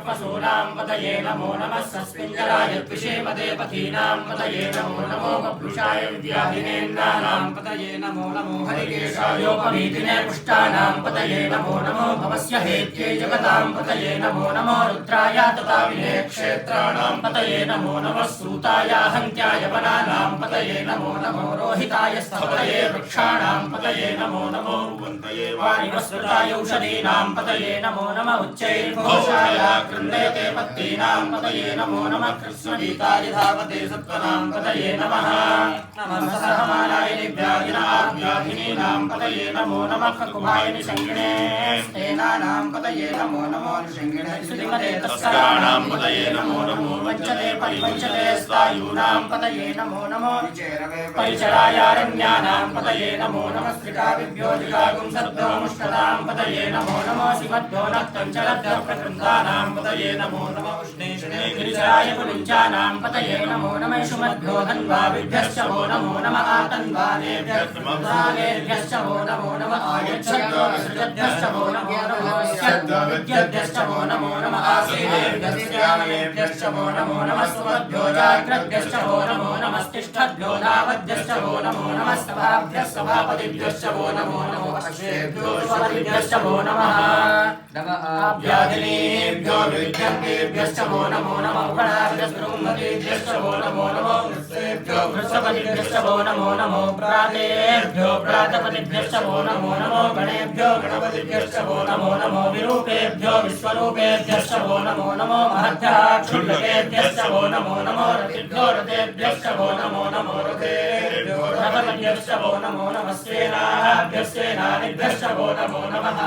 पशूनां पतये नमो नमः सस्मिञ्जराय द्विषेमदेवतीनां पतये नमो नमो वपुषाय विद्याधिनेन्द्राणां पतये नमो नमो हरिकेशायोपवीतिने पुष्टानां पतये नमो नमो भवस्य हेत्यै जगतां पतये नमो नमो रुद्राय तताविने क्षेत्राणां पतये नमो नमः सूताय हन्त्याय वनानां पतये नमो नमो रोहिताय स्थपतये वृक्षाणां पतये नमो नमो वायुवस्त्रताय औषधीनां पतये नमो नमः उच्चैर्घोषाय कृण्डयते पत्तीनां पतये नमो नमः कृष्णगीताय धावते सत्त्वनां पतये नमः नमः सहमानाय व्याधिनीनां पतये नमो नमः कुमाय निषङ्गिणे स्तेनानां पतये नमो नमो निषङ्गिणे श्रीमते तस्कराणां पतये नमो नमो वञ्चते परिवञ्चते स्थायूनां पतये नमो नमो परिचरायारण्यानां पतये नमो नमः स्त्रिकाविभ्यो जिगागुं सद्भ्यो मुष्टदां पतये नमो नमो शिवद्भ्यो नक्तञ्चलद्भ्यप्रकृन्दानां पतये नमो नमो उष्णेषणे गिरिचराय पुलिञ्चानां पतये नमो नमः शुमद्भ्यो धन्वाविभ्यश्च वो नमो नमः आतन्वानेभ्यश्च वो नमो नमः आयच्छद्भ्यो विसृजद्भ्यश्च वो नमो नमः विद्यद्भ्यश्च वो नमो नमः आसीदेभ्यश्च वो नमो नमः सुमद्भ्यो जाग्रद्भ्यश्च वो नमो नमः तिष्ठद्भ्यो नावद्भ्यश्च वो नमो नमः सभाभ्यश्च सभापतिभ्यश्च वो नमो नमः पक्षेभ्यो पतिभ्यश्च वो नमः व्याधिनीभ्यो विद्यन्तेभ्यश्च वो नमो नमः गणाभ्यश्च वो नमो नमः वृत्सेभ्यो वृषपतिभ्यश्च वो नमो नमो प्रातेभ्यो प्रातपतिभ्यश्च वो नमो नमो गणेभ्यो गणपतिभ्यश्च वो नमो नमो विरूपेभ्यो विश्वरूपेभ्यश्च वो नमो नमो महद्भ्यः क्षुल्लकेभ्यश्च वो नमो नमो रतिभ्यो रतेभ्यश्च वो नमो नमो रतेभ्यो रथपतिभ्यश्च वो नमो नमः सेनाभ्यश्च सेनानिभ्यश्च वो नमो नमः